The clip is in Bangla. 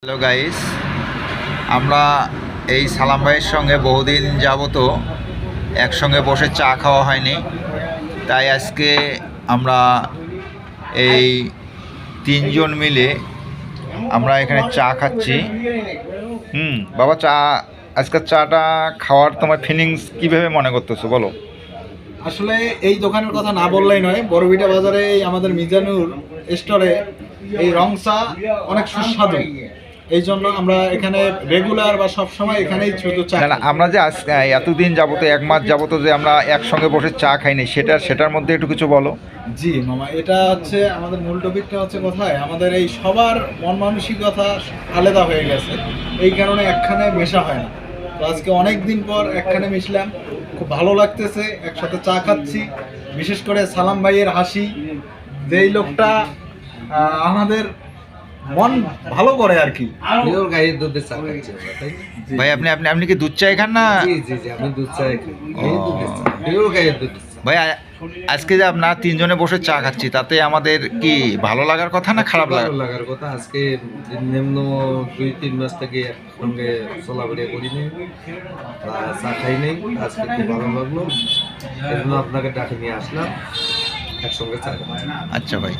হ্যালো গাইস, আমরা এই সালাম ভাইয়ের সঙ্গে বহুদিন যাবত একসঙ্গে বসে চা খাওয়া হয়নি, তাই আজকে আমরা এই তিনজন মিলে আমরা এখানে চা খাচ্ছি। বাবা, চা আজকের চাটা খাওয়ার তোমার ফিলিংস কীভাবে মনে করতেছো বলো? আসলে এই দোকানের কথা না বললেই নয়, বড়বিটা বাজারে এই আমাদের মিজানুর স্টোরে এই রং চা অনেক সুস্বাদু। এই জন্য আমরা এখানে রেগুলার বা সবসময় এখানেই শুধু চা না, আমরা যে আজকে এতদিন যাবত, এক মাস যাবত যে আমরা একসঙ্গে বসে চা খাইনি, সেটার মধ্যে একটু কিছু বলো। জি মামা, এটা হচ্ছে আমাদের মূল টপিকটা হচ্ছে কোথায় আমাদের এই সবার মন মানসিকতা আলাদা হয়ে গেছে, এই কারণে একখানে মেশা হয় না। তো আজকে অনেক দিন পর একখানে মিশলাম, খুব ভালো লাগতেছে, একসাথে চা খাচ্ছি। বিশেষ করে সালাম ভাইয়ের হাসি, যেই লোকটা আমাদের মন ভালো করে আর কি। ভাই, আপনি কি দুধ চা খান না? আমি দুধ চা ভাই, আজকে যে আপনার তিনজনে বসে চা খাচ্ছি, তাতে আমাদের কি ভালো লাগার কথা না খারাপ লাগার কথা? আজকে নিম্ন 2-3 মাস থেকে একসঙ্গে চলাফেরা করিনি, চা খাই নেই। আজকে খুব ভালো লাগলো, এই জন্য আপনাকে ডাকে নিয়ে আসলাম একসঙ্গে চা। আচ্ছা ভাই।